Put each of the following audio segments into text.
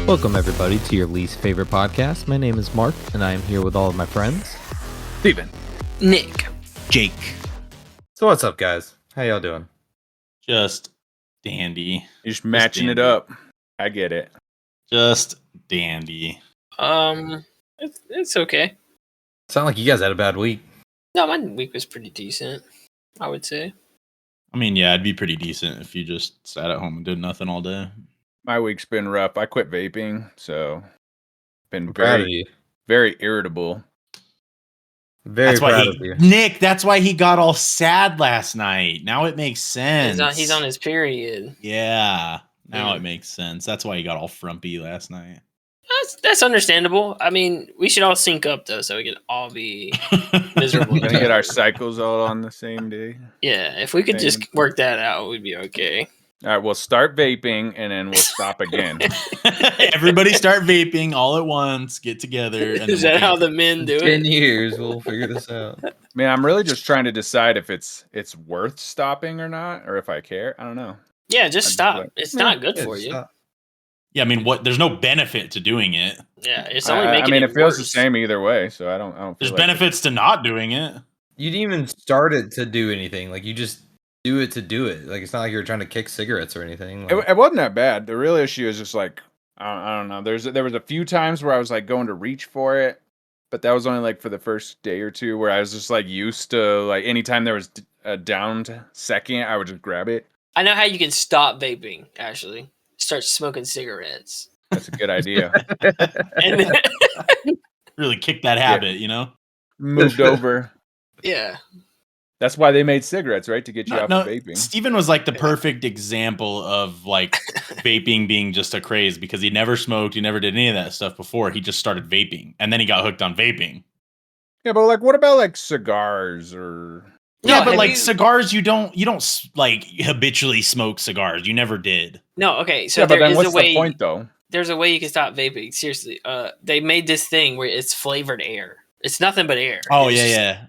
Welcome, everybody, to your least favorite podcast. My name is Mark, and I am here with all of my friends. Steven. Nick. Jake. So what's up, guys? How y'all doing? Just dandy. You're just matching it up. I get it. Just dandy. It's okay. Sound like you guys had a bad week. No, my week was pretty decent, I would say. I mean, yeah, it'd be pretty decent if you just sat at home and did nothing all day. My week's been rough. I quit vaping, so been Proud of you. very irritable. Very That's why proud of you. Nick, that's why he got all sad last night. Now it makes sense. He's on his period. Yeah. Now it makes sense. That's why he got all frumpy last night. That's understandable. I mean, we should all sync up though, so we can all be miserable. We're gonna get our cycles all on the same day. Yeah, if we could just work that out, we'd be okay. All right, we'll start vaping and then we'll stop again. Everybody start vaping all at once, get together. And Is that how the men do 10 it? years, we'll figure this out. Man, I'm really just trying to decide if it's worth stopping or not, or if I care. I don't know. Yeah, just I'd stop. like- It's not good for just you. stop. Yeah, I mean, there's no benefit to doing it. Yeah, it's only making I mean, it feels the worse. same either way, so I don't feel There's like benefits to not doing it. You didn't even start it to do anything. Like, you just do it to do it. Like, it's not like you're trying to kick cigarettes or anything. Like, It wasn't that bad. The real issue is just like I don't know. There was a few times where I was like going to reach for it, but that was only like for the first day or two where I was just like used to like anytime there was a downed second, I would just grab it. I know how you can stop vaping. Actually, start smoking cigarettes, That's a good idea. and then, Really kick that habit, you know? Moved over. yeah, That's why they made cigarettes, right? To get you off of vaping. Steven was like the perfect example of like vaping being just a craze because he never smoked, he never did any of that stuff before. He just started vaping and then he got hooked on vaping. Yeah, but like, what about like cigars or? No, Yeah, but have like you- cigars, you don't like habitually smoke cigars. You never did. no. Okay, so Yeah, but there then is what's a way. the point though? There's a way you can stop vaping. Seriously, they made this thing where it's flavored air. It's nothing but air. Oh It's yeah, just- yeah.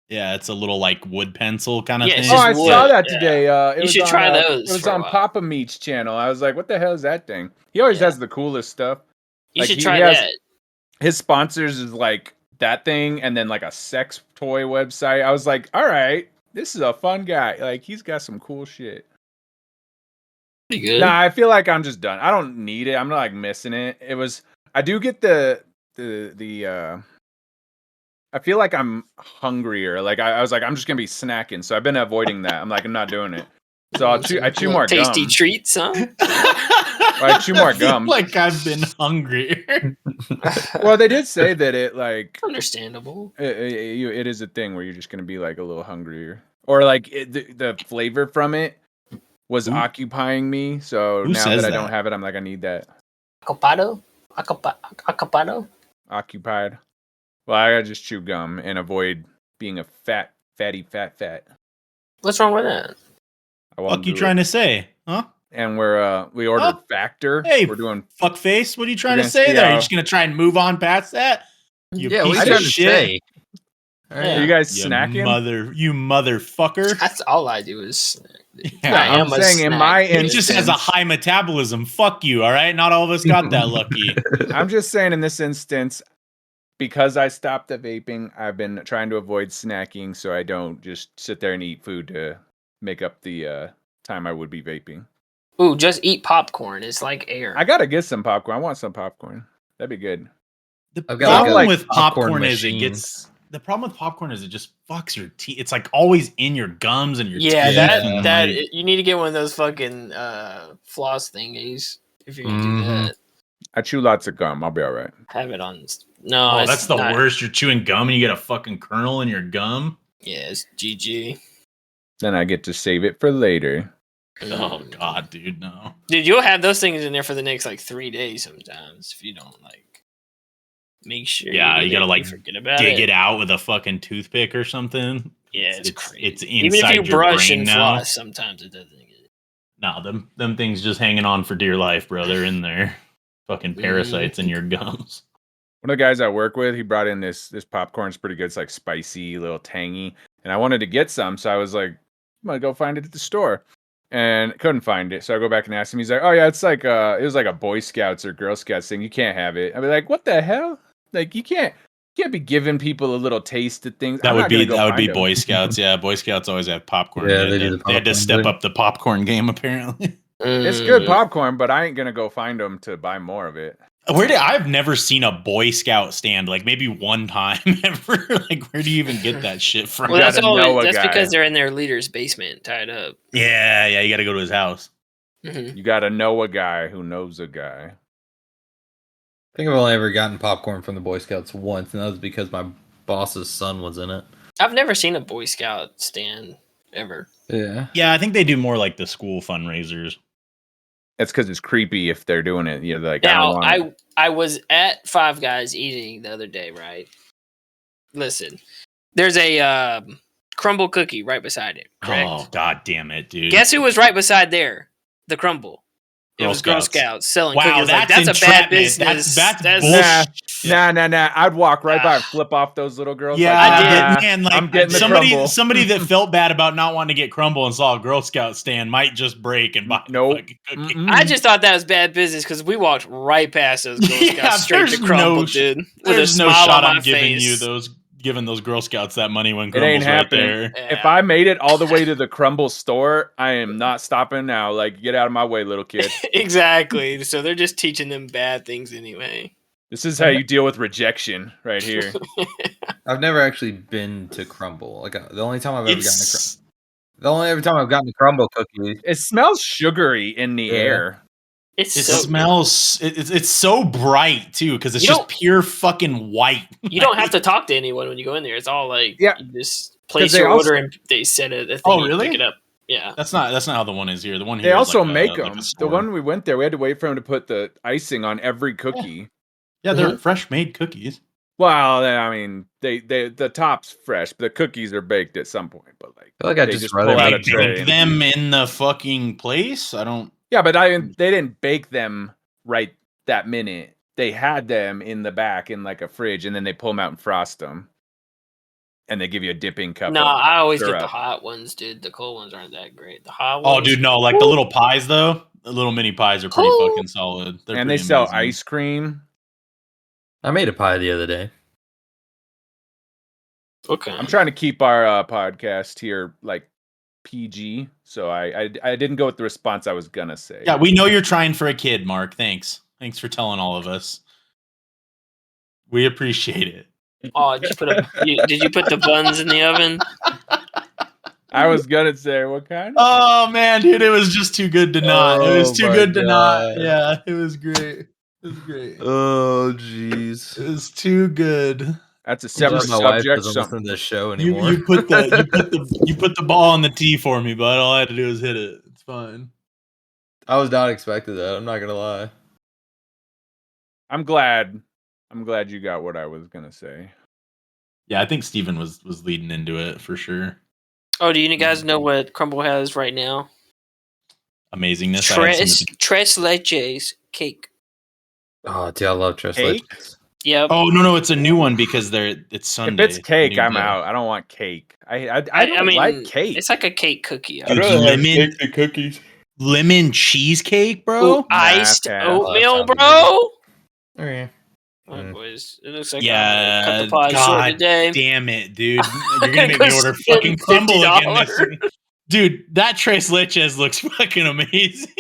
Yeah, it's a little like wood pencil kind of Yeah, it's thing. Oh, just I wood, saw that yeah. today. It You was should on, try those It was for a on while. Papa Meat's channel. I was like, "What the hell is that thing?" He always Yeah. has the coolest stuff. You Like, should he try has- that. His sponsors is like that thing, and then like a sex toy website. I was like, "All right, this is a fun guy. Like, he's got some cool shit." Pretty good. Nah, I feel like I'm just done. I don't need it. I'm not like missing it. I do get the I feel like I'm hungrier. Like I was like, I'm just gonna be snacking. So I've been avoiding that. I'm like, I'm not doing it. So I chew Little more tasty gum. treats, huh? I chew more feel gum. Like I've been hungry. Well, they did say that it like Understandable. it is a thing where you're just gonna be like a little hungrier, or like the flavor from it was Who- occupying me. So who now says that I don't that? have it, I'm like, I need that Acapado? Acapado? occupied. Well, I gotta just chew gum and avoid being a fatty fat. What's wrong with that? I won't Fuck you do trying it. to say? Huh? And we ordered Oh, Factor. hey, we're doing. Fuck face? What are you trying We're to gonna say see there? how- You're just gonna try and move on past that? You yeah, piece what of are you trying to shit. say? All Yeah. right. Are you guys You snacking? you motherfucker. That's all I do is snack. Yeah, I I'm am a saying in snack. my He just has a instance- high metabolism. Fuck you, all right? Not all of us got that lucky. I'm just saying in this instance, because I stopped the vaping, I've been trying to avoid snacking so I don't just sit there and eat food to make up the time I would be vaping. Ooh, just eat popcorn. It's like air. I gotta get some popcorn. I want some popcorn. That'd be good. The I've got, problem like, a with popcorn popcorn is machine. the problem with popcorn is it just fucks your teeth. It's like always in your gums and your yeah, teeth. that and, that like, you need to get one of those fucking floss thingies if you're gonna do Mhm. that. I chew lots of gum. I'll be all right. Have it on. No, oh, it's that's the not- worst. You're chewing gum and you get a fucking kernel in your gum. Yeah, it's GG. Then I get to save it for later. Oh god, dude, no. Dude, you'll have those things in there for the next like 3 days sometimes if you don't like make sure. Yeah, get you gotta, it, like, forget about Dig it. it out with a fucking toothpick or something. Yeah, it's crazy. It's Even inside if you your brush brain and now. floss, sometimes it doesn't get it. No, them things just hanging on for dear life, bro. They're in there. Fucking parasites in your gums. One of the guys I work with, he brought in this popcorn. It's pretty good. It's like spicy, a little tangy. And I wanted to get some, so I was like, I'm gonna go find it at the store. and couldn't find it. So I go back and ask him. He's like, "Oh yeah, it's like it was like a Boy Scouts or Girl Scouts thing. You can't have it." I'd be like, "What the hell? Like you can't be giving people a little taste of things." That I'm would not be gonna go that would find be 'em. Boy Scouts. Yeah, Boy Scouts always have popcorn. Yeah, they they do had the they had to popcorn step thing. up the popcorn game apparently. It's good popcorn, but I ain't gonna go find them to buy more of it. I've never seen a Boy Scout stand, like maybe one time ever. Like, where do you even get that shit from? Well, gotta know a that's guy. because they're in their leader's basement, tied up. Yeah, you got to go to his house. Mhm. You gotta know a guy who knows a guy. I think I've only ever gotten popcorn from the Boy Scouts once, and that was because my boss's son was in it. I've never seen a Boy Scout stand ever. Yeah. Yeah, I think they do more like the school fundraisers. It's because it's creepy if they're doing it. You know, like I Now, don't want it. I was at Five Guys eating the other day, right? Listen, there's a crumble cookie right beside it, correct? Oh, god damn it, dude. Guess who was right beside there? The crumble. It Girl was Girl Scouts. Scouts selling Wow, cookies. Like, that's that's a bad entrapment. business. That's bullshit. Nah. I'd walk right by and flip off those little girls. Yeah, like, I did. nah, man. Like I'm getting the crumble. somebody that felt bad about not wanting to get crumble and saw a Girl Scout stand might just break and buy Nope. a fucking cookie. Mm-mm. I just thought that was bad business because we walked right past those Girl Scouts Yeah, straight to there's crumble, no- dude. With There's a no smile shot on I'm my giving face. giving those Girl Scouts that money when It Crumble's ain't right happening. there. If I made it all the way to the crumble store, I am not stopping now. Like, get out of my way, little kid. Exactly. So they're just teaching them bad things anyway. This is how you deal with rejection right here. I've never actually been to Crumble. Like the only time I've ever gotten It's the only every time I've gotten a Crumble cookie. It smells sugary in the Yeah. air. It's it so smells it's so bright too because it's You just don't- pure fucking white. you don't have to talk to anyone when you go in there. It's all like Yeah. you just place they your also- order and they set it. A thing, Oh, you really? Pick it up. Yeah. That's not how the one is here. The one here They is also like make like a them. The store. one we went there, we had to wait for him to put the icing on every cookie. Yeah, they're fresh made cookies. Well, I mean, they the top's fresh, but the cookies are baked at some point. But like, I feel like I They just just rather pull out They a tray bake and- them in the fucking place. I don't. yeah, but they didn't bake them right that minute. They had them in the back in like a fridge, and then they pull them out and frost them, and they give you a dipping cup. No, of I always get the syrup. hot ones, dude. The cold ones aren't that great. The hot Oh, ones. dude, no! Like the little pies though. The little mini pies are pretty Oh. fucking solid. They're And they pretty sell amazing. ice cream. I made a pie the other day. Okay. I'm trying to keep our podcast here like PG, so I didn't go with the response I was gonna say. Yeah, we know you're trying for a kid, Mark. Thanks for telling all of us. We appreciate it. Oh, did you put the buns in the oven? I was gonna say what kind. Oh man, dude, it was just too good to not. It was Oh, too my good to not. God. Yeah, it was great. It was great. Oh jeez. It was too good. That's a separate My wife subject. doesn't So listen to this show You, anymore. you put the ball on the tee for me, bud. All I had to do was hit it. It's fine. I was not expecting that. I'm not gonna lie. I'm glad you got what I was gonna say. Yeah, I think Steven was leading into it for sure. Oh, do you guys know what Crumble has right now? Amazingness. I had some- Tres leches cake. Oh, dude, I love Tres Cake? Leches. Yep. Oh no, it's a new one because it's Sunday. If it's cake, New I'm day. out. I don't want cake. I don't like cake. It's like a cake cookie. Dude, lemon cookies. lemon cheesecake, bro. Ooh, iced Nah, oatmeal, that sounds bro. Okay. Oh, Mm. boys, it looks like Yeah, I cut the pie short God today. Damn it, dude! You're gonna make Go me order spend fucking crumble again. $50. Dude, that Tres Leches looks fucking amazing.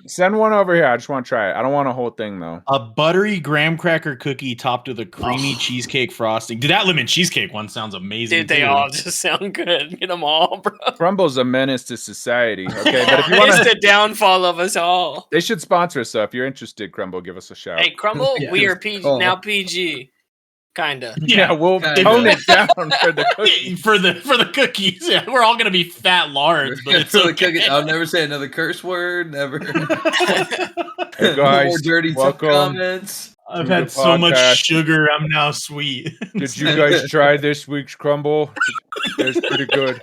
Send one over here. I just want to try it. I don't want a whole thing though. A buttery graham cracker cookie topped with a creamy Oh. cheesecake frosting. Dude, that lemon cheesecake one sounds amazing. Dude, they too. all just sound good. Get them all, bro. Crumble's a menace to society. Okay, but if you It's want to, the downfall of us all. they should sponsor us. So if you're interested, Crumble, give us a shout. Hey, Crumble, Yeah. we are PG Oh. now. PG, kinda. yeah, we'll Kinda. tone it down for the cookie. for the cookies. Yeah, we're all gonna be fat lards, but it's For the okay. cookie- I'll never say another curse word. Never. Hey No guys, more dirty welcome. comments. I've to had the so much podcast. sugar. I'm now sweet. Did you guys try this week's Crumble? It's pretty good.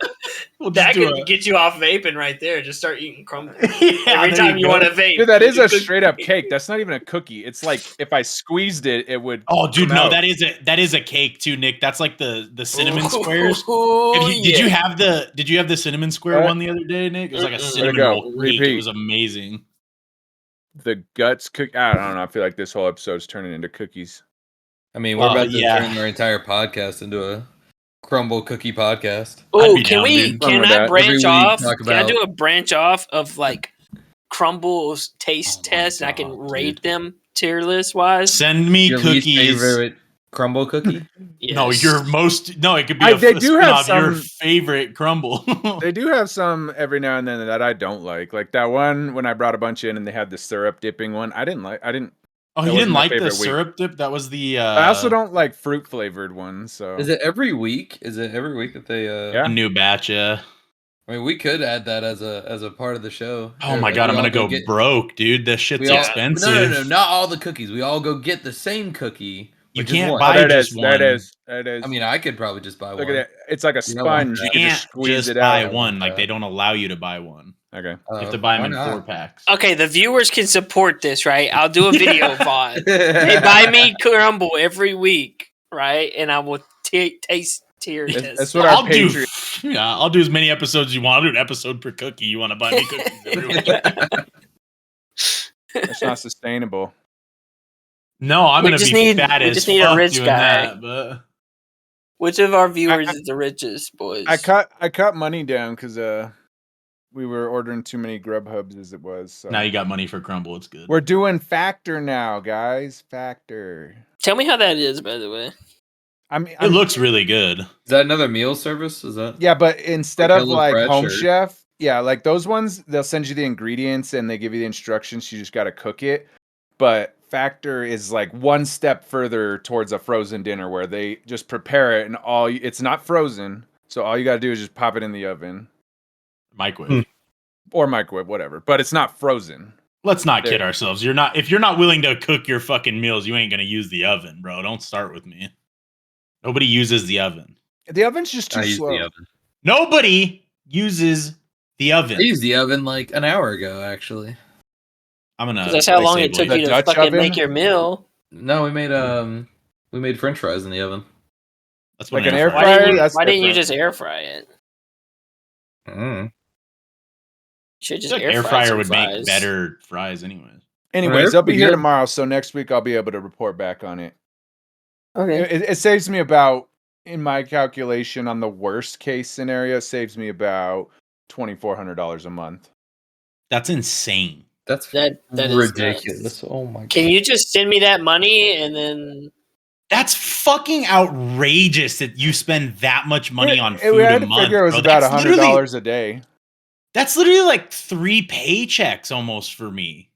We'll That just do could get you off vaping right there. Just start eating crumble. Yeah, Every there time you go. want to vape. Dude, that is you a could- straight up cake. That's not even a cookie. It's like if I squeezed it, it would. Oh, dude, come no, out. that is a cake too, Nick. That's like the cinnamon squares. Ooh, Did you yeah. have the cinnamon square What? one the other day, Nick? It was like a Mm-mm. cinnamon go? roll cake. It Repeat. was amazing. The guts cook. I don't know. I feel like this whole episode's turning into cookies. I mean, we're about to yeah. turn our entire podcast into a crumble cookie podcast. I'd Oh, be can down, we? dude. Fun Can with I that. Every branch week, off? talk Can I about- do a branch off of like crumbles taste Oh my test, and I can God, rate dude. them tier list wise? Send me Your least cookies. favorite crumble cookie? No, Yes. it could be They a do have spin-off, your some- favorite crumble. They do have some every now and then that I don't like that one when I brought a bunch in and they had the syrup dipping one. I didn't. Oh, that you wasn't didn't my like the favorite week. syrup dip? That was the I also don't like fruit flavored ones. So Is it every week? Is it every week that they Yeah. a new batch, yeah. I mean, we could add that as a part of the show. Oh Or, my like, god, we I'm gonna all go get- broke, dude. This shit's we all- expensive. No, not all the cookies. We all go get the same cookie. You but just can't one. buy there it just is. one. There it is. There it is. I mean, I could probably just buy look one. at it. It's like a You don't want sponge. that. You You can can't just squeeze just it buy out. one. Like that. they don't allow you to buy one. Okay. You have to buy them Why in not? 4 packs. Okay, the viewers can support this, right? I'll do a video Yeah. VOD. They buy me crumble every week, right? And I will taste tier That's- test. that's what our I'll do. Patreon- Yeah, I'll do as many episodes as you want. I'll do an episode per cookie. You want to buy me cookies every week? That's not sustainable. No, I'm We gonna just be need- fat we as just need a fuck rich doing guy. that, but Which of our viewers is the richest, boys? I cut money down because we were ordering too many Grubhubs as it was. So. now you got money for crumble. It's good. We're doing Factor now, guys. Factor. Tell me how that is, by the way. It looks really good. Is that another meal service? Is that? Yeah, but instead Like of like HelloFresh Home or- Chef, yeah, like those ones, they'll send you the ingredients and they give you the instructions. You just got to cook it. But Factor is like one step further towards a frozen dinner where they just prepare it and it's not frozen. So all you got to do is just pop it in the oven Microwave. or microwave, whatever. But it's not frozen. Let's not kid There. ourselves. If you're not willing to cook your fucking meals, you ain't gonna use the oven, bro. Don't start with me. Nobody uses the oven. The oven's just too I use slow. the oven. Nobody uses the oven. I used the oven like an hour ago, actually. I'm gonna. 'Cause that's how long it disable took The you to Dutch fucking oven? make your meal. No, we made French fries in the oven. That's what like an an air Why fryer? didn't you, That's why didn't you different. just air fry it? Mm. You should just Like air, air fry fryer some would fries. make better fries, anyways. Anyways, They're I'll be pretty here good. tomorrow. So next week I'll be able to report back on it. Okay. It saves me about, in my calculation, on the worst case scenario, it saves me about $2,400 a month. That's insane. That's That is ridiculous. nuts. Oh my god. Can you just send me that money and then? That's fucking outrageous that you spend that much money on food We had a to month. figure it was bro. about That's literally- $100 a day. That's literally like 3 paychecks almost for me.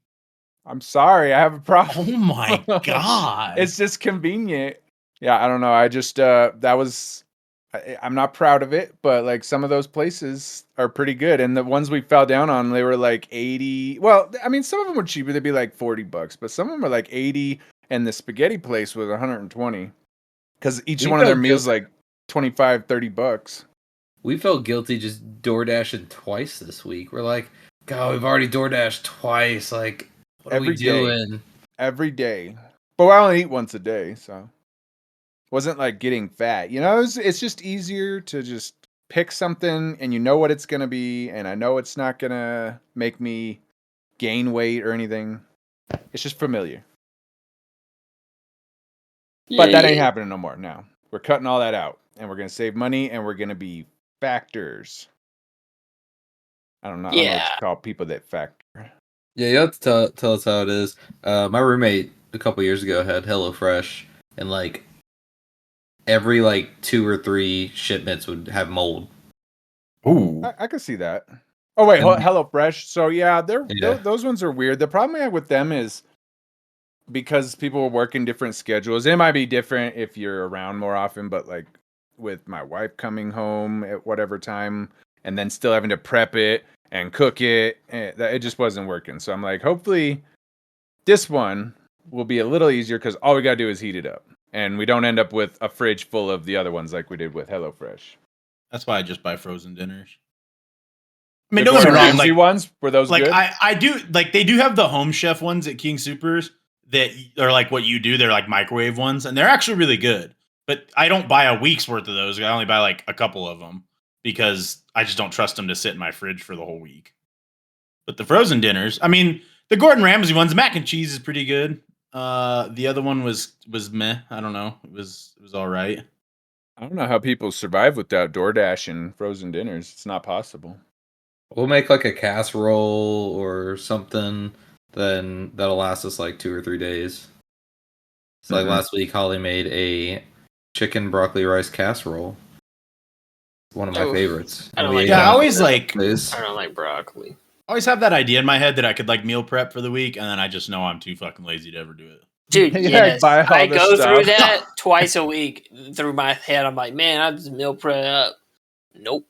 I'm sorry, I have a Oh problem. my god. It's just convenient. Yeah, I don't know. I just I'm not proud of it, but like some of those places are pretty good, and the ones we fell down on, they were like 80. Well, I mean, some of them were cheaper; they'd be like $40, but some of them were like 80, and the spaghetti place was 120 because each We one of their felt meals good. like 25, $30. We felt guilty just door dashing twice this week. We're like, God, we've already door dashed twice. Like, what are Every we day. doing? Every day, but I only eat once a day, so wasn't like getting fat. You know, it's just easier to just pick something and you know what it's gonna be, and I know it's not gonna make me gain weight or anything. It's just familiar. But that ain't happening no more. Now we're cutting all that out, and we're gonna save money, and we're gonna be factors. I don't know. I don't know what Yeah. you call people that factor. Yeah, you have to tell us how it is. My roommate a couple years ago had HelloFresh, and like every like 2 or 3 shipments would have mold. Ooh. I could see that. Oh wait, And- HelloFresh. So yeah, Yeah. those ones are weird. The problem I have with them is because people work in different schedules. It might be different if you're around more often, but like with my wife coming home at whatever time and then still having to prep it and cook it, it just wasn't working. So I'm like, hopefully this one will be a little easier because all we gotta do is heat it up, and we don't end up with a fridge full of the other ones like we did with HelloFresh. That's why I just buy frozen dinners. I mean, The don't get me Gordon wrong. Ramsay Like, ones were those like good? I do like they do have the Home Chef ones at King Supers that are like what you do. They're like microwave ones, and they're actually really good. But I don't buy a week's worth of those. I only buy like a couple of them because I just don't trust them to sit in my fridge for the whole week. But the frozen dinners, I mean, the Gordon Ramsay ones, mac and cheese is pretty good. The other one was meh. I don't know. It was all right. I don't know how people survive without DoorDash and frozen dinners. It's not possible. We'll make like a casserole or something, then that'll last us like 2 or 3 days. So like Mhm. last week, Holly made a chicken broccoli rice casserole. One of my Oof. favorites. I don't And we like ate Yeah, that I always for like days. I don't like broccoli. always have that idea in my head that I could like meal prep for the week, and then I just know I'm too fucking lazy to ever do it. Dude, Yeah, yes. buy all I this go through stuff. that twice a week through my head. I'm like, man, I just meal prep up. Nope.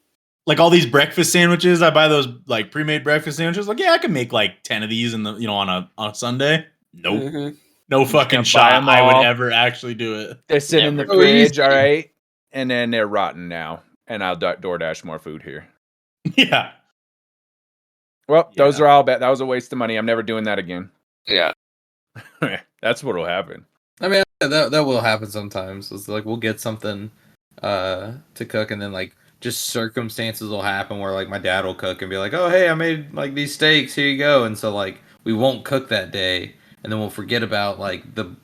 Like all these breakfast sandwiches, I buy those like pre-made breakfast sandwiches. Like, yeah, I can make like 10 of these in the on a Sunday. Nope, Mhm. no just fucking gonna buy shot. 'em I would all. ever actually do it. They sit in the Never. Oh, fridge, easy. all right? And then they're rotten now. And I'll DoorDash more food here. Yeah, Well, those Yeah. are all bad. That was a waste of money. I'm never doing that again. Yeah. That's what'll happen. I mean, that will happen sometimes. It's like we'll get something to cook, and then like just circumstances will happen where like my dad will cook and be like, "Oh, hey, I made like these steaks. Here you go." And so like we won't cook that day, and then we'll forget about like the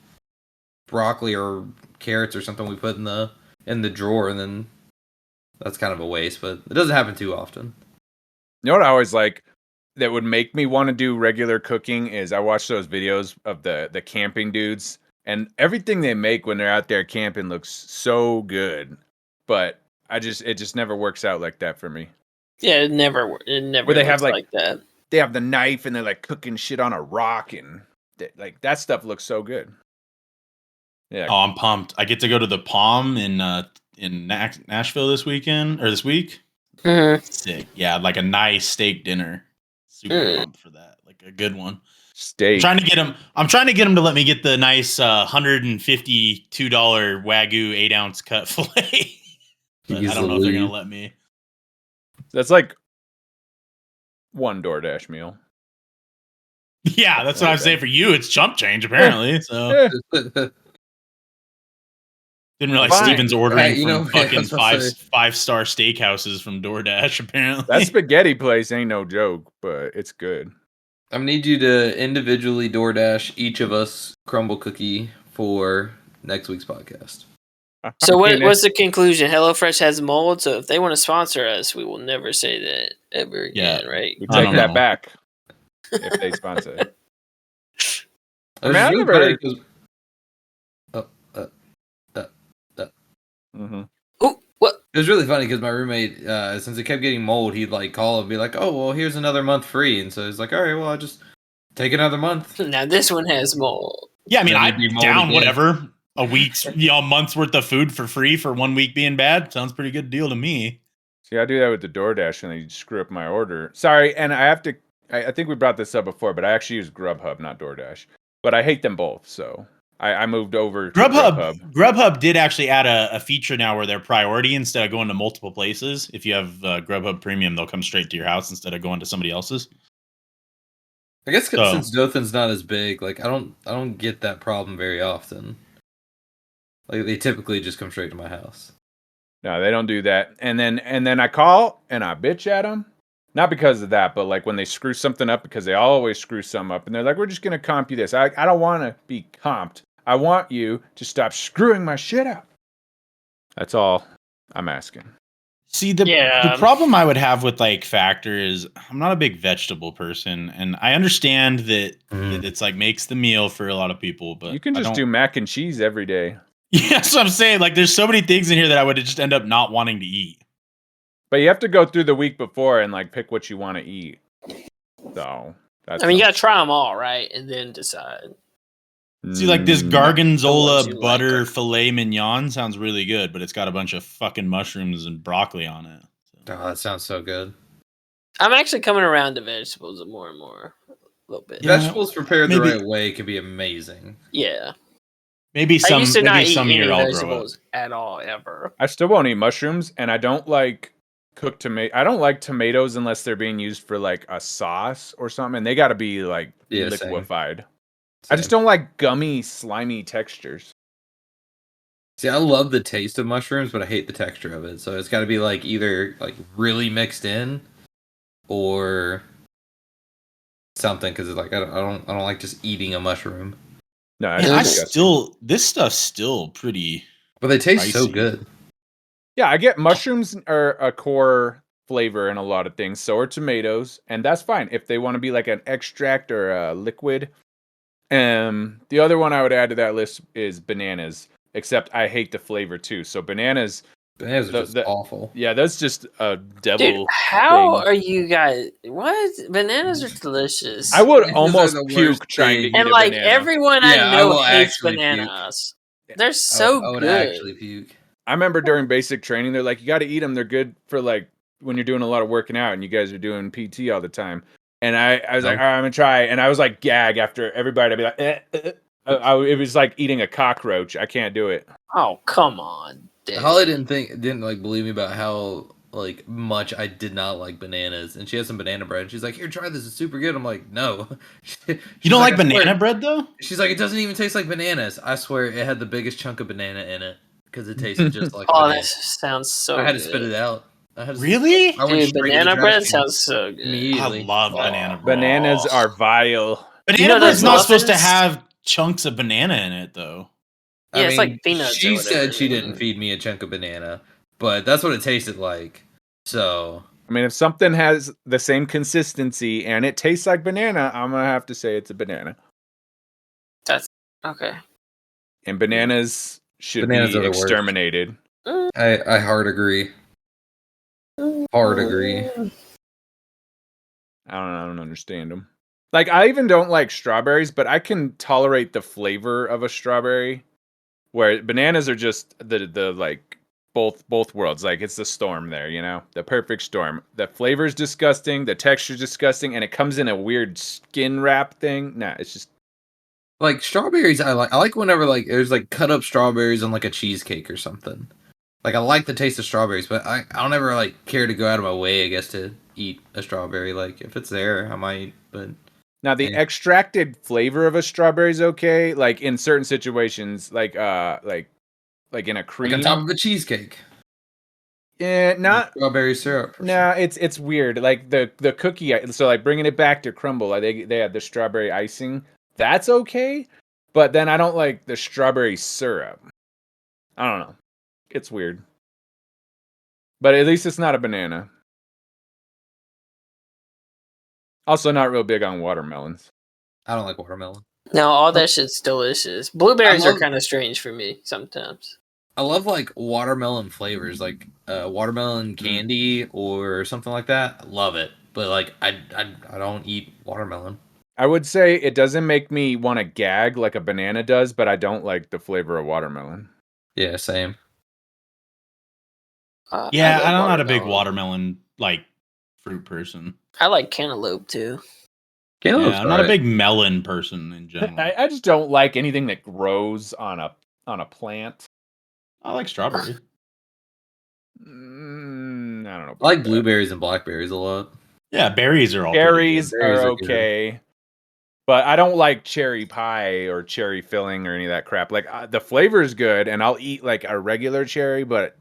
broccoli or carrots or something we put in the drawer, and then that's kind of a waste. But it doesn't happen too often. You know what I always like that would make me want to do regular cooking is I watch those videos of the camping dudes, and everything they make when they're out there camping looks so good. But it just never works out like that for me. Yeah, it never Where they have, looks like- that. They have the knife and they're like cooking shit on a rock, and like that stuff looks so good. Yeah. Oh, I'm pumped. I get to go to the Palm in Nashville this weekend or this week. Mhm. Sick. Yeah, like a nice steak dinner. Super Mm. pumped for that. Like a good one. Steak. I'm trying to get him to let me get the nice $152 Wagyu 8-ounce cut fillet. But I don't know if they're gonna let me. That's like one DoorDash meal. Yeah, that's what I'm saying. For you, it's chump change apparently. So Eh, didn't realize Fine. Steven's ordering Hey, you know, from yeah, I fucking was about to say. 5-star steakhouses from DoorDash. Apparently, that spaghetti place ain't no joke, but it's good. I'm gonna need you to individually DoorDash each of us crumble cookie for next week's podcast. So I mean, what's the conclusion? HelloFresh has mold, so if they want to sponsor us, we will never say that ever again, right? we I take don't that know. back if they sponsor. It I was mean, I really never- funny 'cause- Mm-hmm. Ooh, what? It was really funny because my roommate, since it kept getting mold, he'd like call and be like, "Oh, well, here's another month free," and so he's like, "All right, well, I'll just take another month." Now this one has mold. yeah. I mean, Then I'm you'd be mold down again. whatever. A week's, a month's worth of food for free for 1 week being bad sounds pretty good deal to me. See, I do that with the DoorDash and they screw up my order. Sorry, and I have to. I think we brought this up before, but I actually use Grubhub, not DoorDash. But I hate them both, so I moved over to Grubhub did actually add a feature now where they're priority instead of going to multiple places. If you have Grubhub Premium, they'll come straight to your house instead of going to somebody else's. I guess So- since Dothan's not as big, like I don't get that problem very often. Like they typically just come straight to my house. No, they don't do that. And then I call and I bitch at them. Not because of that, but like when they screw something up, because they always screw something up, and they're like, "We're just gonna comp you this." I don't want to be comped. I want you to stop screwing my shit up. That's all I'm asking. See, the problem I would have with like Factor is I'm not a big vegetable person, and I understand that it's like makes the meal for a lot of people, but You can I just don't- do mac and cheese every day. Yeah, that's what I'm saying. Like, there's so many things in here that I would just end up not wanting to eat. But you have to go through the week before and like pick what you want to eat. So that's I mean, you gotta try them all, right, and then decide. See, like this The ones Gargonzola you like butter are- filet mignon sounds really good, but it's got a bunch of fucking mushrooms and broccoli on it. Oh, that sounds so good. I'm actually coming around to vegetables more and more, a little bit. Yeah. Vegetables prepared the maybe- right way can be amazing. Yeah, Maybe I some, used to not maybe eat some any year I'll grow up. vegetables at all ever. I still won't eat mushrooms, and I don't like cooked tomato. I don't like tomatoes unless they're being used for like a sauce or something. And they got to be like Yeah, same. liquefied. I Same. just don't like gummy, slimy textures. See, I love the taste of mushrooms, but I hate the texture of it. So it's got to be like either like really mixed in, or something. Because it's like I don't like just eating a mushroom. No, Man, this stuff's still pretty. But they taste so Pricey. good. Yeah, I get mushrooms are a core flavor in a lot of things. So are tomatoes, and that's fine if they want to be like an extract or a liquid. The other one I would add to that list is bananas. Except I hate the flavor too. So bananas, Bananas are just awful. yeah, that's just a devil. Dude, how thing. are you guys? What? Bananas are delicious. I would Bananas almost are the puke worst trying to thing. eat and a like banana. everyone Yeah, I I know will hates actually puke. bananas. They're so I would good. actually puke. I remember during basic training, they're like, you got to eat them. They're good for like when you're doing a lot of working out and you guys are doing PT all the time. And I was like, all right, I'm gonna try. And I was like, gag after everybody. I'd be like, it was like eating a cockroach. I can't do it. Oh, come on. Dude. Holly didn't like believe me about how like much I did not like bananas, and she had some banana bread. And she's like, "Here, try this. It's super good." I'm like, "No." You don't like "I swear." banana bread though? She's like, "It doesn't even taste like bananas." I swear, it had the biggest chunk of banana in it because it tasted just like. Oh, banana. that sounds so I had to good. spit it out. Really? I went Dude, straight to the banana trash bread can sounds so good. I immediately. love banana bread. Bananas are vile. Banana You know bread's those not supposed to muffins? have chunks of banana in it though. Yeah, it's like peanuts or She whatever. said she didn't feed me a chunk of banana, but that's what it tasted like. So I mean, if something has the same consistency and it tastes like banana, I'm gonna have to say it's a banana. That's okay. And bananas should Bananas be are the worst. exterminated. I hard agree. Hard agree. I don't understand them. Like, I even don't like strawberries, but I can tolerate the flavor of a strawberry. Where bananas are just the like both worlds. Like, it's the storm there, you know, the perfect storm. The flavor's disgusting, the texture's disgusting, and it comes in a weird skin wrap thing. Nah, it's just Like strawberries, I like whenever like there's like cut up strawberries on like a cheesecake or something. Like I like the taste of strawberries, but I don't ever like care to go out of my way, I guess, to eat a strawberry. Like if it's there, I might. But now the Yeah. extracted flavor of a strawberry is okay. Like in certain situations, like in a like cream. on top of a cheesecake, Not strawberry syrup. or No, it's weird. Like the cookie. So like bringing it back to crumble, like they had the strawberry icing. That's okay, but then I don't like the strawberry syrup. I don't know. It's weird, but at least it's not a banana. Also, not real big on watermelons. I don't like watermelon. No, all that shit's delicious. Blueberries love- are kind of strange for me sometimes. I love like watermelon flavors, like watermelon candy or something like that. I love it, but like I don't eat watermelon. I would say it doesn't make me want to gag like a banana does, but I don't like the flavor of watermelon. Yeah, same. Yeah, love I'm not a big watermelon like fruit person. I like cantaloupe too. Cantaloupe's Yeah, I'm not a alright. big melon person in general. I just don't like anything that grows on a plant. I like strawberry. I don't know. I like about that. blueberries and blackberries a lot. Yeah, berries are all pretty Berries Berries are are good. okay, but I don't like cherry pie or cherry filling or any of that crap. Like the flavor is good, and I'll eat like a regular cherry, but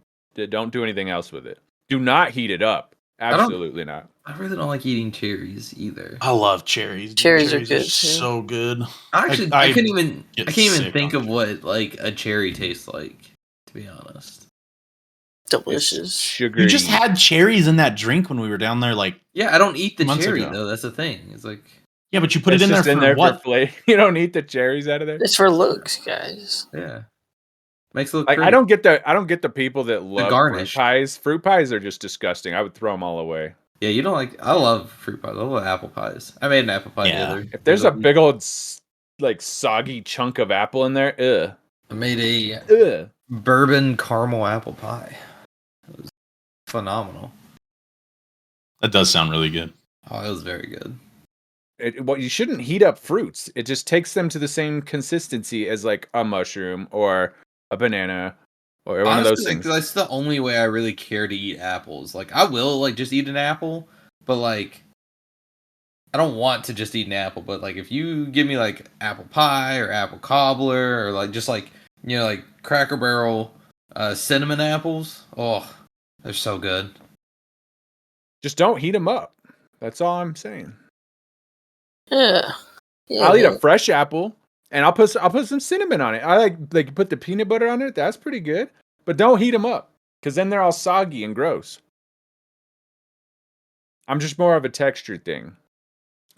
don't do anything else with it. Do not heat it up. don't- Absolutely not. I really don't like eating cherries either. I love cherries. dude. Cherries are good, too. so good. Actually, I I can't even get I can't even sick think on of what like a cherry tastes like. To be honest. Delicious. Sugary. You just had cherries in that drink when we were down there. Like, Yeah, I don't eat the Months cherry ago. though. That's the thing. It's like yeah, but you put It's it in there just for what? for flavor. You don't eat the cherries out of there. It's for looks, guys. yeah, makes it look Like pretty. I don't get the people that love fruit garnish. pies. Fruit pies are just disgusting. I would throw them all away. Yeah, you don't like. I love fruit pies. I love apple pies. I made an apple pie Yeah. the other. If there's the a other week. big old like soggy chunk of apple in there, I made a ugh. bourbon caramel apple pie. It was phenomenal. That does sound really good. Oh, it was very good. Well, you shouldn't heat up fruits. It just takes them to the same consistency as like a mushroom or a banana Or one of those Honestly, things. that's the only way I really care to eat apples. Like, I will like just eat an apple, but like, I don't want to just eat an apple. But like, if you give me like apple pie or apple cobbler or like just like like Cracker Barrel cinnamon apples, oh, they're so good. Just don't heat them up. That's all I'm saying. Yeah. I'll eat a fresh apple, and I'll put some cinnamon on it. I like put the peanut butter on it. That's pretty good. But don't heat them up, because then they're all soggy and gross. I'm just more of a texture thing.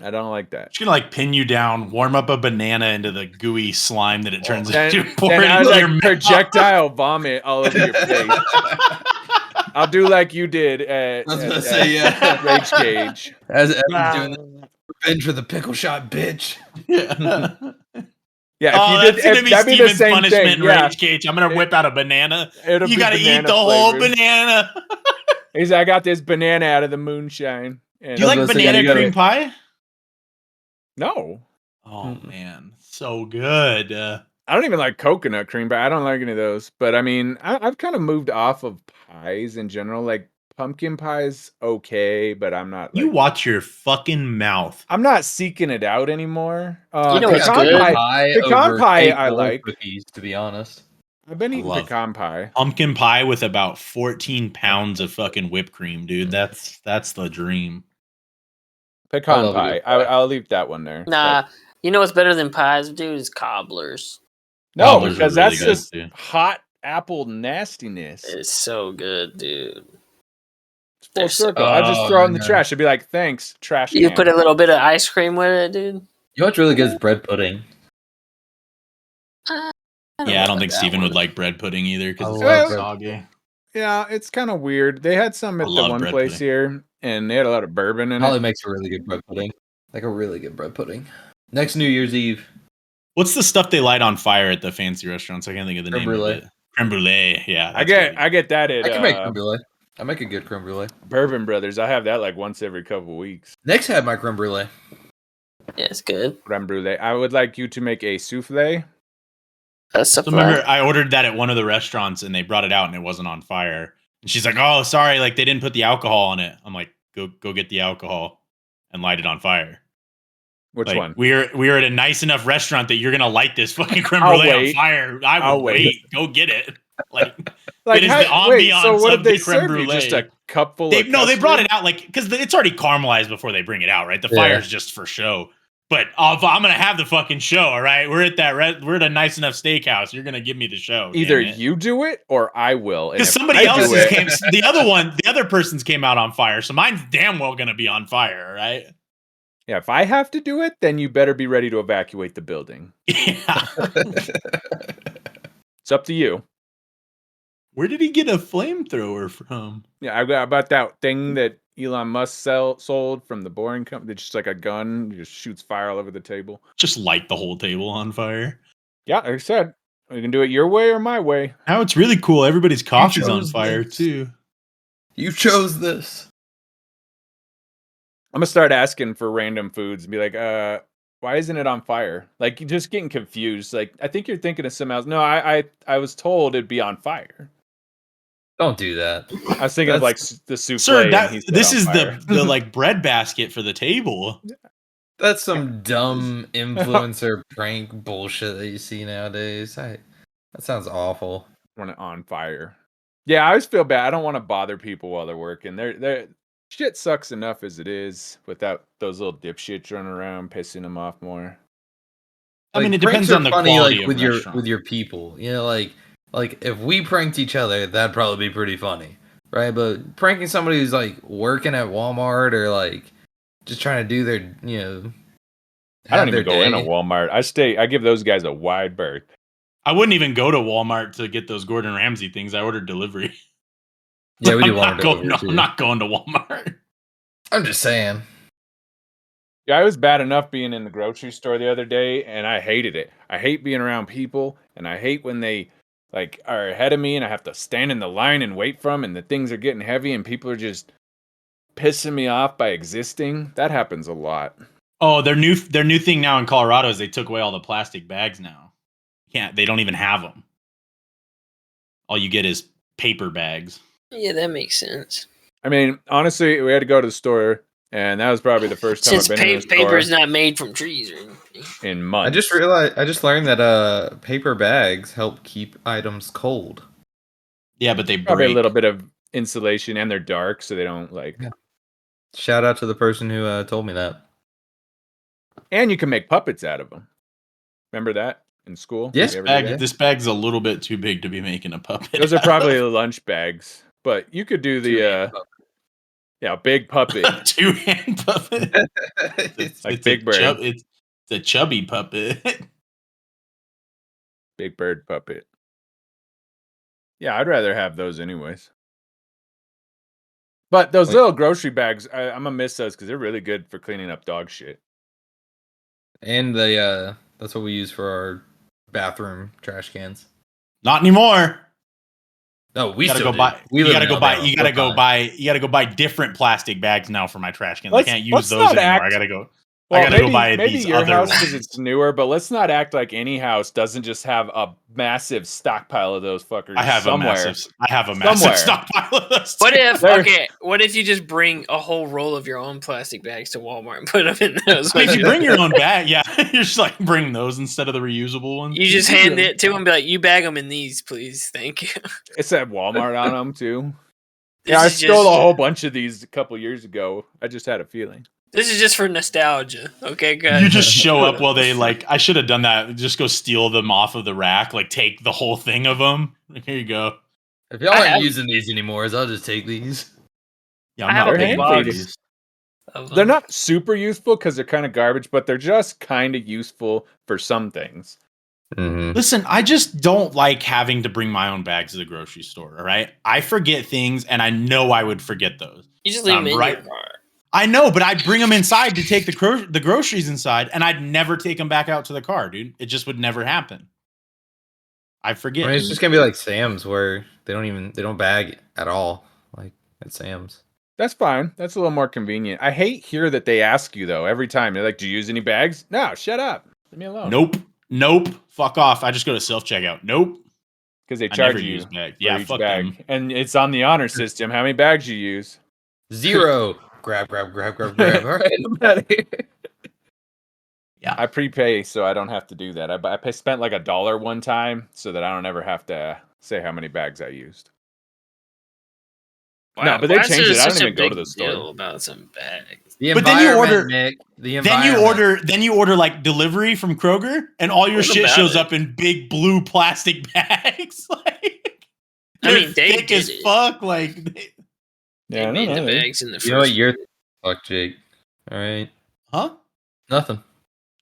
I don't like that. Just gonna like pin you down, warm up a banana into the gooey slime that it turns Then, into. Pour then it I into your like mouth. projectile vomit all over your face. I'll do like you did at, I was gonna say, yeah. Rage Cage. As Evan's doing the revenge for the pickle shot, bitch. Yeah. Yeah, Oh, if you that's did, gonna be that'd be the Steven's same punishment thing. in Yeah, Rage Cage. I'm gonna whip out a banana. it'll You be gotta eat banana the whole flavored. banana. He's like, I got this banana out of the moonshine. And Do you like gonna say, yeah, banana you gotta- cream pie? No, Oh man, so good. I don't even like coconut cream, but I don't like any of those. But I mean, I've kind of moved off of pies in general. Like pumpkin pie's okay, but I'm not. You Like, watch your fucking mouth. I'm not seeking it out anymore. You know what's pecan good? pie. Pecan over pie cake I or like. cookies, to be honest. I've been I eating love pecan pie. Pumpkin pie with about 14 pounds of fucking whipped cream, dude. That's the dream. Pecan love a pie. good pie. I'll leave that one there. Nah, you know what's better than pies, dude? Is cobblers. No, Cobblers are because really that's good, just too. hot apple nastiness. It's so good, dude. It's full they're so- circle. I just Oh, throw it in the man. trash. I'd be like, thanks, trash You can. put a little bit of ice cream with it, dude. You know what's really good is bread pudding. Yeah, I know don't about think that Steven one. would like bread pudding either I because it's love so bread- soggy. Yeah, it's kind of weird. They had some I at the love one bread place pudding. here, and they had a lot of bourbon in Holly it. makes a really good bread pudding. Like a really good bread pudding. Next New Year's Eve. What's the stuff they light on fire at the fancy restaurants? I can't think of the Creme name brulee. of it. Creme brulee. Yeah, I that's gotta get that at I can make creme brulee. I make a good creme brulee. Bourbon Brothers. I have that like once every couple weeks. Next had my creme brulee. Yeah, it's good. Creme brulee. I would like you to make a souffle. That's So something. remember, I ordered that at one of the restaurants and they brought it out and it wasn't on fire. And she's like, "Oh, sorry, like they didn't put the alcohol on it." I'm like, "Go get the alcohol and light it on fire." Which Like, one? We're at a nice enough restaurant that you're gonna light this fucking creme I'll brulee on wait. fire. I I'll will wait. wait. Go get it. Like Like, it is how- the wait, so ambiance what of did they the creme serve you? Just brulee. a cup full They of brought custard? it out like because it's already caramelized before they bring it out, right? The Yeah. fire's just for show. But I'm gonna have the fucking show, all right? We're at that we're at a nice enough steakhouse. You're gonna give me the show. Either you do it or I will. And because if somebody I do else's it- came. The other person's came out on fire, so mine's damn well gonna be on fire, all right? Yeah, if I have to do it, then you better be ready to evacuate the building. Yeah. It's up to you. Where did he get a flamethrower from? Yeah, I got about that thing that Elon Musk sold from the Boring Company. It's just like a gun, it just shoots fire all over the table. Just light the whole table on fire. Yeah, like I said, we can do it your way or my way. Now it's really cool. Everybody's coffee's on chose fire this. too. You chose this. I'm gonna start asking for random foods and be like, why isn't it on fire? Like, you're just getting confused. Like, I think you're thinking of something else. No, I was told it'd be on fire. Don't do that. I was thinking of like That's- the souffle. Sir, and he said this on is fire. the like bread basket for the table. That's some dumb influencer prank bullshit that you see nowadays. That sounds awful. Want it on fire. Yeah, I always feel bad. I don't want to bother people while they're working. They're shit sucks enough as it is without those little dipshits running around pissing them off more. I mean, it pranks depends are on the funny, quality like, of with restaurant. with your people. You know, like if we pranked each other, that'd probably be pretty funny, right? But pranking somebody who's like working at Walmart or like just trying to do their, I don't have even their go in a day. Walmart. I give those guys a wide berth. I wouldn't even go to Walmart to get those Gordon Ramsay things. I ordered delivery. Yeah, we do I'm want not to going. go. I'm not going to Walmart. I'm just saying. Yeah, it was bad enough being in the grocery store the other day, and I hated it. I hate being around people, and I hate when they like are ahead of me, and I have to stand in the line and wait for them, and the things are getting heavy, and people are just pissing me off by existing. That happens a lot. Oh, their new thing now in Colorado is they took away all the plastic bags now. They don't even have them. all you get is paper bags. Yeah, that makes sense. I mean, honestly, we had to go to the store, and that was probably the first time Since I've been in a paper store is not made from trees or anything. in months. I just learned that paper bags help keep items cold. Yeah, but they Probably break. a little bit of insulation, and they're dark, so they don't like. Yeah. Shout out to the person who told me that. And you can make puppets out of them. Remember that in school? Yeah. You ever do that? This bag's a little bit too big to be making a puppet. Those are probably the lunch bags, but you could do the big puppet. Two-hand puppet. Like Big Bird. It's a chubby puppet. Big Bird puppet. Yeah, I'd rather have those anyways. But those little grocery bags, I'm gonna miss those because they're really good for cleaning up dog shit. And that's what we use for our bathroom trash cans. Not anymore. No, we gotta still go buy. do. You gotta go buy. You gotta go buy different plastic bags now for my trash cans. I can't use those anymore. I gotta go. Well, I gotta go buy maybe these your other house ones. because it's newer, but let's not act like any house doesn't just have a massive stockpile of those fuckers. I have somewhere. a massive Somewhere. stockpile of those. What too. if what if you just bring a whole roll of your own plastic bags to Walmart and put them in those? If you bring your own bag, yeah, you're just like bring those instead of the reusable ones. You just hand it to them and be like, you bag them in these, please. Thank you. It said Walmart on them too. This Yeah, I is stole just- a whole bunch of these a couple years ago. I just had a feeling. This is just for nostalgia. Okay, guys. You just show up while they like. I should have done that. Just go steal them off of the rack. Like take the whole thing of them. Like, here you go. If y'all I aren't have- using these anymore, I'll just take these. Yeah, I I'm have not a paying big for box. these. of them. They're not super useful because they're kind of garbage, but they're just kind of useful for some things. Mm-hmm. Listen, I just don't like having to bring my own bags to the grocery store. All right, I forget things, and I know I would forget those. You just leave them in right. your car. I know, but I'd bring them inside to take the groceries inside, and I'd never take them back out to the car, dude. It just would never happen. I forget. I mean, it's just gonna be like Sam's, where they don't bag at all, like at Sam's. That's fine. That's a little more convenient. I hate here that they ask you though every time. They're like, "Do you use any bags?" No, shut up. Leave me alone. Nope. Fuck off. I just go to self checkout. Nope. Because they I charge never you use bags. for Yeah, each fuck bag, them. and it's on the honor system. How many bags you use? 0. grab. All right, I'm out of here. I prepay, so I don't have to do that. I spent like $1 one time, so that I don't ever have to say how many bags I used. No, but they why is changed there it. I don't such a even go to big the store. deal about some bags. The But then you environment, order- Nick. The Then you environment. order like delivery from Kroger, and all your What shit about shows it? up in big blue plastic bags. Like, I they're mean, they thick did as it. fuck. Like, They Yeah, I made don't the know. bags in the first. You know what? You're fuck, Jake. All right, huh? nothing.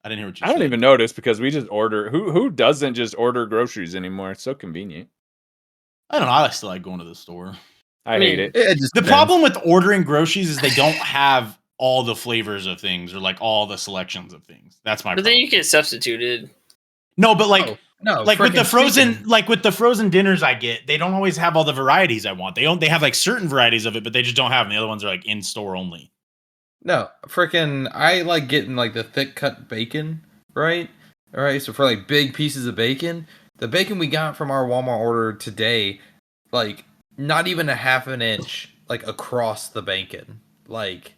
I didn't hear what you I said. don't even notice because we just order. Who doesn't just order groceries anymore? It's so convenient. I don't know. I still like going to the store. I mean, hate it. It just The depends. problem with ordering groceries is they don't have all the flavors of things or like all the selections of things. That's my But then problem. you get substituted. No, but like no, like with the frickin' frozen chicken. like with the frozen dinners I get, they don't always have all the varieties I want. They have like certain varieties of it, but they just don't have them. The other ones are like in store only. No, freaking! I like getting like the thick cut bacon, right? All right, so for like big pieces of bacon, the bacon we got from our Walmart order today, like not even a half an inch like across the bacon, like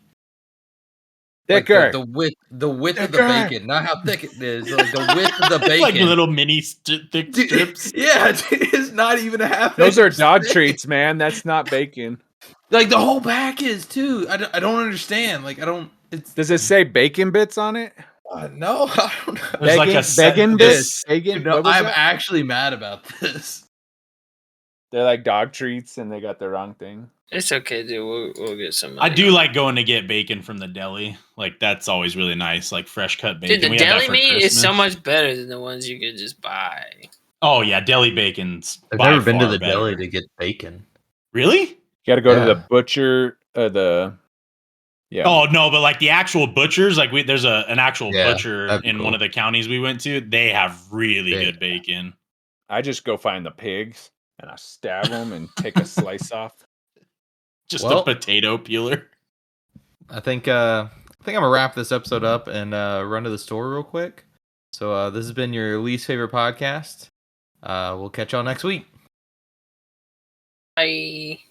Thicker. the width of the Thicker. bacon, not how thick it is, like the width of the bacon. Like little mini thick Dude, strips. yeah, dude, it's not even a half. Those are inch dog thick. treats, man. That's not bacon. Like the whole pack is too. I don't understand. Like I don't. It's Does it say bacon bits on it? no. I don't know. There's like a set- bacon bits. Bacon. Dude, no, what was I'm that? actually mad about this. They're like dog treats, and they got the wrong thing. It's okay, dude. We'll get some. I do like going to get bacon from the deli. Like that's always really nice. Like fresh cut bacon. Dude, the We had that deli for meat is so Christmas. much better than the ones you could just buy. Oh yeah, deli bacon's. I've by never been to far the better. deli to get bacon. Really? You got to go to the Yeah. butcher. Yeah. Oh no, but like the actual butchers, like there's an actual Yeah, butcher that'd be in one cool. of the counties we went to. They have really Yeah. good bacon. I just go find the pigs and I stab them and take a slice off. Just Well- a potato peeler. I think I'm gonna wrap this episode up and run to the store real quick. So this has been your least favorite podcast. We'll catch y'all next week. Bye.